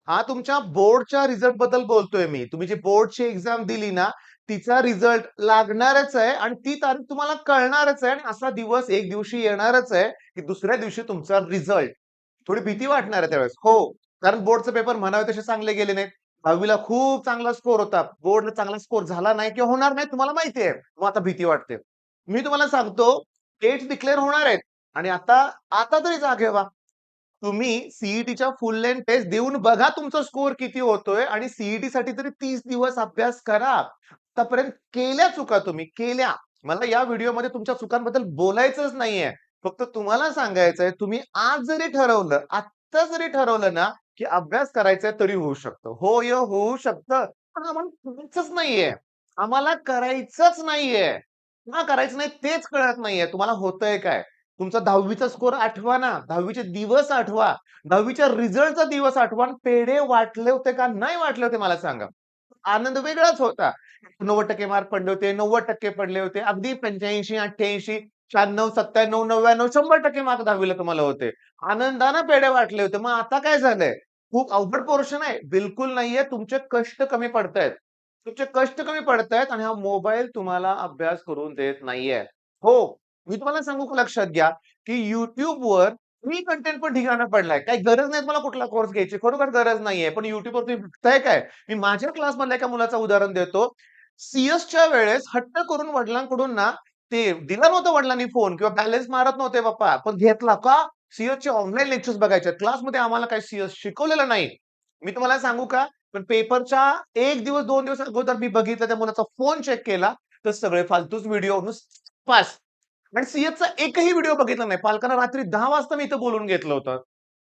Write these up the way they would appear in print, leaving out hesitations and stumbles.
हा तुमच्या बोर्डच्या रिझल्ट बद्दल बोलतोय मी. तुम्ही जी बोर्डची एक्झाम दिली ना, तिचा रिझल्ट लागणारच आहे आणि ती तारीख तुम्हाला कळणारच आहे आणि असा दिवस एक दिवशी येणारच आहे, की दुसऱ्या दिवशी तुमचा रिझल्ट. थोडी भीती वाटणार आहे त्यावेळेस. हो, कारण बोर्डचे पेपर म्हणावे तसे चांगले गेले नाहीत. 10वी खूप चांगला स्कोर होता. बोर्डला चांगला स्कोर झाला नाही किंवा होणार नाही तुम्हाला माहिती आहे. मग आता भीती वाटते. मी तुम्हाला सांगतो, डेट्स डिक्लेअर होणार आहेत आणि आता आता तरी जागे व्हा. तुम्ही सीईटीच्या फुल लेंथ टेस्ट देऊन बघा तुमचा स्कोर किती होतोय आणि सीईटी साठी तरी 30 दिवस अभ्यास करा. आतापर्यंत केल्या चुका तुम्ही केल्या. मला या व्हिडिओमध्ये तुमच्या चुकांबद्दल बोलायचंच नाहीये. फक्त तुम्हाला सांगायचंय तुम्ही आज जरी ठरवलं, आत्ता जरी ठरवलं ना, की अभ्यास करायचा तरी होऊ शकतं. होऊ शकतं. पण आम्हाला करायचंच नाहीये. आम्हाला करायचंच नाहीये. का करायचं नाही तेच कळत नाहीये. तुम्हाला होतंय काय? तुमचा 10वीचा स्कोर आठवा ना, 10वीचे दिवस आठवा, 10वीच्या रिझल्टचा दिवस आठवा आणि पेढे वाटले होते का नाही वाटले होते मला सांगा. आनंद वेगळाच होता. 90% मार्क पडले होते, 90% पडले होते. अगदी 85, 88, 96, 97, 99, 100% मार्क 10वीला तुम्हाला होते. आनंदाने पेढे वाटले होते. मग आता काय झालंय? खूप अवघड पोर्शन आहे? बिलकुल नाहीये. तुमचे कष्ट कमी पडतायत. तुमचे कष्ट कमी पडतायत आणि हा मोबाईल तुम्हाला अभ्यास करून देत नाहीये. हो, मी तुम्हाला सांगू का लक्षात घ्या, की YouTubeवर फ्री कंटेंट पण ढिगाणा पडलाय. काही गरज नाही तुम्हाला कुठला कोर्स घ्यायची. खरोखर गरज नाहीये. पण YouTubeवर तुम्ही बघताय काय? मी माझ्या क्लासमधल्या एका मुलाचं उदाहरण देतो. सी-एसच्या वेळेस हट्ट करून वडिलांकडून ना, ते दिला नव्हता वडिलांनी फोन किंवा बॅलन्स मारत नव्हते पप्पा, पण घेतला. का? सी-एसचे ऑनलाईन लेक्चर्स बघायचे. क्लासमध्ये आम्हाला काही सी-एस शिकवलेलं नाही. मी तुम्हाला सांगू का? पण पेपरच्या 1 दिवस, 2 दिवस अगोदर मी बघितलं त्या मुलाचा फोन चेक केला, तर सगळे फालतूच व्हिडिओ पास. आणि सी-एसचा एकही व्हिडिओ बघितला नाही. पालकांना रात्री 10 वाजता मी इथं बोलवून घेतलं होतं.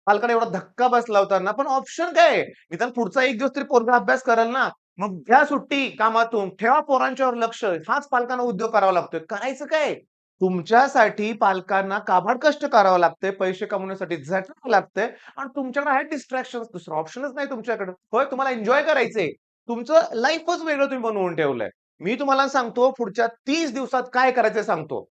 पालकांना एवढा धक्का बसला होता ना, पण ऑप्शन काय आहे? निदान पुढचा 1 दिवस तरी पोरगा अभ्यास करेल ना. मग घ्या सुट्टी कामातून, ठेवा पोरांच्यावर लक्ष. हाच पालकांना उद्योग करावा लागतोय. करायचं काय? तुमच्यासाठी पालकांना काबाड कष्ट करावं लागतंय, पैसे कमवण्यासाठी झटावं लागतंय आणि तुमच्याकडे आहेत डिस्ट्रॅक्शन्स. दुसरा ऑप्शनच नाही तुमच्याकडे. होय, तुम्हाला एन्जॉय करायचंय. तुमचं लाईफच वेगळं तुम्ही बनवून ठेवलंय. मी तुम्हाला सांगतो पुढच्या 30 दिवसात काय करायचंय सांगतो.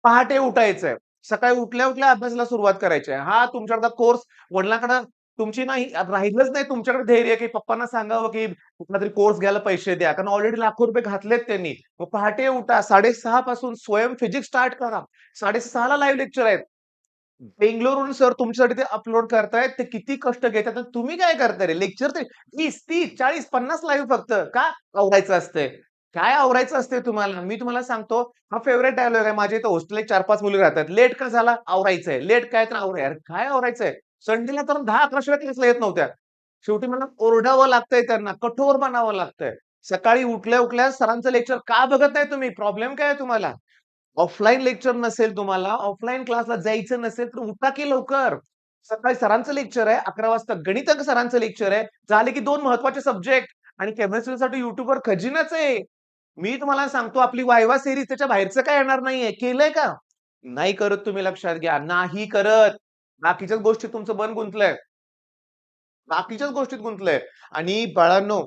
पहाटे उठायचंय. सकाळी उठल्या-उठल्या अभ्यासाला सुरुवात करायची आहे. हा तुमच्याकडे कोर्स वडिलांकडे तुमची नाही राहिलंच नाही तुमच्याकडे धैर्य, की पप्पांना सांगावं, की कुठलातरी कोर्स घ्यायला पैसे द्या. कारण ऑलरेडी लाखो रुपये घातलेत त्यांनी. मग पहाटे उठा 6:30 पासून स्वयं फिजिक्स स्टार्ट करा. 6:30 ला लाईव्ह लेक्चर आहेत. बेंगलोरहून सर तुमच्यासाठी ते अपलोड करतायत. ते किती कष्ट घेतात आणि तुम्ही काय करताय रे? लेक्चर ते 20, 30, 40, 50 लाईव्ह फक्त. का? आवरायचं असतंय. काय आवरायचं असतंय तुम्हाला? मी तुम्हाला सांगतो, हा फेव्हराइट डायलॉग आहे. माझ्या इथं हॉस्टेलला 4-5 मुली राहतात. लेट का झाला? आवरायचंय. लेट काय तर अरे काय आवरायचंय? संडेला तर 10-11 शिवाय क्लासला येत नव्हत्या. शेवटी मला ओरडावं लागतंय त्यांना, कठोर बनावं लागतंय. सकाळी उठल्या-उठल्या सरांचं लेक्चर का बघत नाही तुम्ही? प्रॉब्लेम काय आहे तुम्हाला? ऑफलाईन लेक्चर नसेल तुम्हाला, ऑफलाईन क्लासला जायचं नसेल, तर उठा की लवकर. सकाळी सरांचं लेक्चर आहे, 11 वाजता गणित सरांचं लेक्चर आहे. झाले की 2 महत्त्वाचे सब्जेक्ट आणि केमिस्ट्रीसाठी YouTubeवर खजिनाच आहे. मी तुम्हाला सांगतो आपली वायवा सीरीज त्याच्या बाहेरचं काय येणार नाहीये. केलंय का? नाही करत तुम्ही लक्षात घ्या. नाही करत. बाकीच्याच गोष्टीत तुमचं मन गुंतलंय. बाकीच्याच गोष्टीत गुंतलंय आणि बाळांनो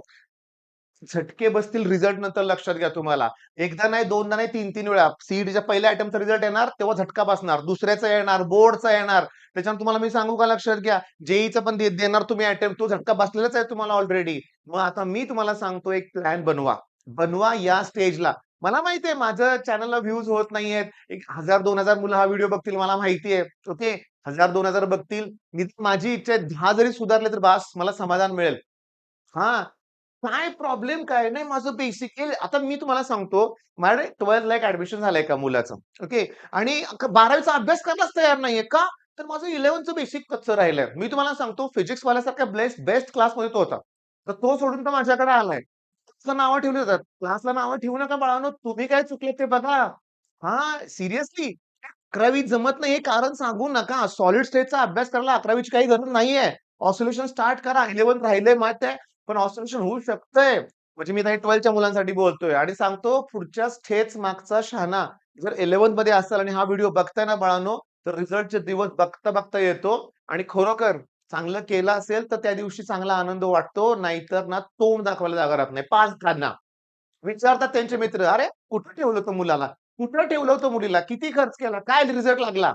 झटके बसतील रिझल्ट नंतर लक्षात घ्या तुम्हाला. एकदा नाही, दोनदा नाही, 3-3 वेळा. सीईटीच्या पहिल्या अटेम्प्टचा रिझल्ट येणार, तेव्हा झटका बसणार. दुसऱ्याचा येणार, बोर्डचा येणार. त्याच्यानंतर तुम्हाला मी सांगू का लक्षात घ्या, जेईचा पण देणार तुम्ही अटेम्प्ट. तो झटका बसलेलाच आहे तुम्हाला ऑलरेडी. मग आता मी तुम्हाला सांगतो एक प्लॅन बनवा. बनवा या स्टेजला. मला माहिती आहे माझं चॅनलला व्ह्यूज होत नाहीयेत. एक 1000-2000 मुलं हा व्हिडिओ बघतील मला माहिती आहे. ओके. 1000-2000 बघतील. माझी इच्छा आहे 10 जरी सुधारले तर बास मला समाधान मिळेल. हां. काय प्रॉब्लेम काय? नाही माझं बेसिकली आता मी तुम्हाला सांगतो, माझ्याकडे 12th एक ॲडमिशन झालंय एका मुलाचं. ओके. आणि 12वीचा अभ्यास करायलाच तयार नाहीये. का? तर माझं 11th बेसिक कच्चं राहिलंय. मी तुम्हाला सांगतो फिजिक्स वाल्यासारख्या बेस्ट क्लासमध्ये तो होता. तर तो सोडून तो माझ्याकडे आलाय. क्लासला नावं ठेवली जातात. क्लासला नावं ठेवू नका बाळांनो. तुम्ही काय चुकले ते बघा. हां, सिरियसली 11वी जमत नाही हे कारण सांगू नका. सॉलिड स्टेटचा अभ्यास करायला 11वीची काही गरज नाहीये. ऑसिलेशन स्टार्ट करा. 11th राहिलंय माहिती आहे. पण ऑब्झर्वेशन होऊ शकतंय. म्हणजे मी आता हे 12च्या मुलांसाठी बोलतोय आणि सांगतो पुढच्याच ठेच मागचा शहाणा जर 11th मध्ये असेल आणि हा व्हिडिओ बघताय ना बाळांनो, तर रिझल्टचे दिवस बघता-बघता येतो आणि खरोखर चांगलं केलं असेल तर त्या दिवशी चांगला आनंद वाटतो. नाहीतर ना तोंड दाखवायला जागा राहत नाही. पाच काढणार. विचारतात त्यांचे मित्र, "अरे कुठं ठेवलं होतं मुलाला? कुठं ठेवलं होतं मुलीला? किती खर्च केला? काय रिझल्ट लागला?"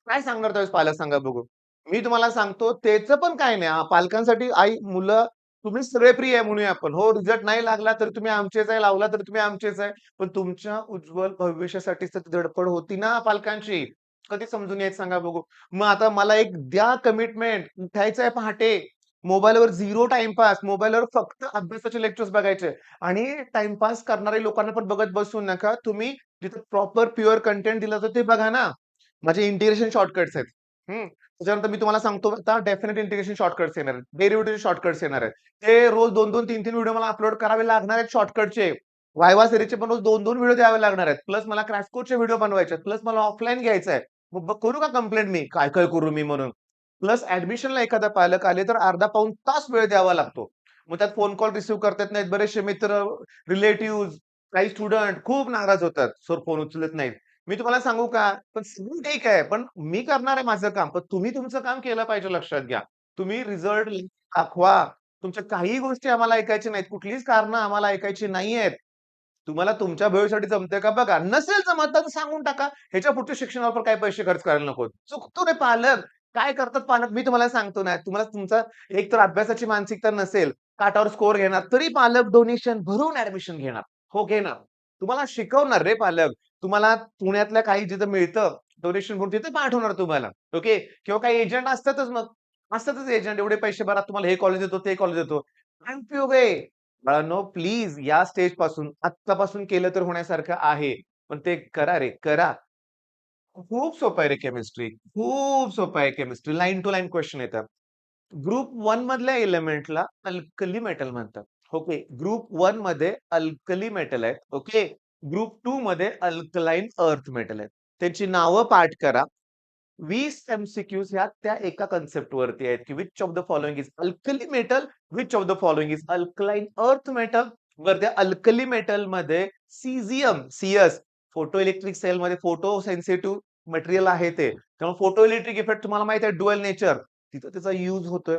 काय सांगणार त्यावेळेस पालक सांगा बघू? मी तुम्हाला सांगतो त्याचं पण काही नाही. पालकांसाठी मुलं तुम्ही सगळे प्रिय आहे म्हणूया आपण. हो, रिझल्ट नाही लागला तरी तुम्ही आमचेच आहे, लावला तरी तुम्ही आमचेच आहे. पण तुमच्या उज्ज्वल भविष्यासाठीच तर धडपड होती ना पालकांची. कधी समजून यायचं सांगा बघू. मग आता मला एक द्या कमिटमेंट. उठायचंय पहाटे. मोबाईलवर 0 टाईमपास. मोबाईलवर फक्त अभ्यासाचे लेक्चर्स बघायचे आणि टाईमपास करणाऱ्या लोकांना पण बघत बसू नका. तुम्ही जिथे प्रॉपर प्युअर कंटेंट दिलं तर ते बघा ना. माझे इंटिग्रेशन शॉर्टकट्स आहेत. त्याच्यानंतर मी तुम्हाला सांगतो आता डेफिनेट इंटिग्रेशन शॉर्टकट्स येणार आहेत. डेरिव्हेटिव्ह शॉर्टकट्स येणार आहेत. ते रोज 2-2, 3-3 व्हिडिओ मला अपलोड करावे लागणार आहेत शॉर्टकटचे. वायवा सीरीजचे पण रोज 2-2 व्हिडिओ द्यावे लागणार आहेत. प्लस मला क्रॅश कोर्सचे व्हिडिओ बनवायचे आहेत. प्लस मला ऑफलाईन घ्यायचं आहे. मग करू का कंप्लेंट मी? काय-काय करू मी म्हणून? प्लस ॲडमिशनला एखादा पालक आले तर अर्धा पाऊण तास वेळ द्यावा लागतो. मग त्यात फोन कॉल रिसीव्ह करता येत नाहीत. बरेचसे मित्र, रिलेटिव्हज, काही स्टुडंट खूप नाराज होतात. सर फोन उचलत नाहीत. मी तुम्हाला सांगू का? पण सगळं ठीक आहे. पण मी करणार आहे माझं काम. पण तुम्ही तुमचं काम केलं पाहिजे लक्षात घ्या. तुम्ही रिझल्ट दाखवा. तुमच्या काहीही गोष्टी आम्हाला ऐकायच्या नाहीत. कुठलीच कारणं आम्हाला ऐकायची नाहीयेत. तुम्हाला तुमच्या भविष्यासाठी जमतंय का बघा. नसेल जमत तर सांगून टाका. ह्याच्या पुढच्या शिक्षणावर पण काही पैसे खर्च करायला नको. चुकतो रे पालक. काय करतात पालक मी तुम्हाला सांगतो ना, तुम्हाला तुमचा एक तर अभ्यासाची मानसिकता नसेल, काठावर स्कोर घेणार, तरी पालक डोनेशन भरून ॲडमिशन घेणार. हो, घेणार. तुम्हाला शिकवणार रे पालक. तुम्हाला पुण्यातल्या काही जिथं मिळतं, डोनेशन भरून तिथे पाठवणार तुम्हाला. ओके. किंवा काही एजंट असतातच मग. असतातच एजंट एवढे पैसे भरा तुम्हाला हे कॉलेज देतो, ते कॉलेज देतो. काय उपयोग आहे? बाळांनो प्लीज या स्टेजपासून आत्तापासून केलं तर होण्यासारखं आहे. पण ते करा रे, करा. खूप सोपं आहे रे केमिस्ट्री. खूप सोपं आहे chemistry. Line to line question येतात. ग्रुप 1 मधल्या एलिमेंटला अल्कली मेटल म्हणतात. ओके. ग्रुप 1 मध्ये अल्कली मेटल आहेत. ओके. ग्रुप 2 मध्ये अल्कलाईन अर्थ मेटल आहेत. त्याची नावं पाठ करा. 20 एम-सी-क्यूज ह्या त्या एका कन्सेप्ट वरती आहेत, की which of the following is alkali metal, which of the following is alkaline earth metal. वर त्या अल्कली मेटलमध्ये सीझियम, फोटो इलेक्ट्रिक सेलमध्ये फोटो सेन्सिटिव्ह मटेरियल आहे ते. त्यामुळे फोटो इलेक्ट्रिक इफेक्ट तुम्हाला माहिती आहे ड्युअल नेचर. तिथं त्याचा यूज होतोय.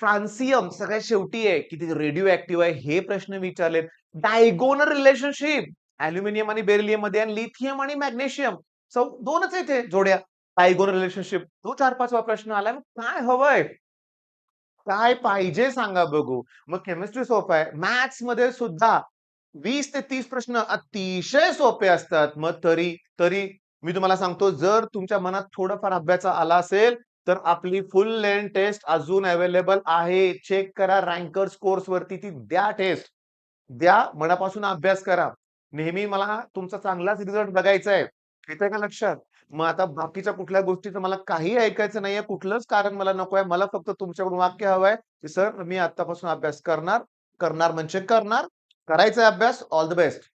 फ्रान्सियम सगळ्यात शेवटी आहे, की ते रेडिओ ॲक्टिव्ह आहे हे प्रश्न विचारलेत. डायगोनल रिलेशनशिप अॅल्युमिनियम आणि बेरिलियममध्ये आणि लिथियम आणि मॅग्नेशियम. 2च आहेत ते जोड्या. Diagonal relationship. तो 4-5वा प्रश्न आलाय. मग काय हवंय? काय पाहिजे सांगा बघू. मग केमिस्ट्री सोपं आहे. मॅथ्समध्ये सुद्धा 20 ते 30 प्रश्न अतिशय सोपे असतात. मग तरी तरी मी तुम्हाला सांगतो जर तुमच्या मनात थोडाफार अभ्यास आला असेल, तर आपली फुल लेंथ टेस्ट अजून अवेलेबल आहे. चेक करा रँकर्स कोर्सवरती ती द्या टेस्ट. द्या, मनापासून अभ्यास करा. नेहमी मला तुमचा चांगलाच रिझल्ट बघायचा आहे. येतंय का लक्षात? मग आता बाकीच्या कुठल्या गोष्टीचं मला काही ऐकायचं नाहीये. कुठलंच कारण मला नको आहे. मला फक्त तुमच्याकडून वाक्य हवंय, की "सर मी आत्तापासून अभ्यास करणार." करणार म्हणजे करणार. करायचा अभ्यास. All the best.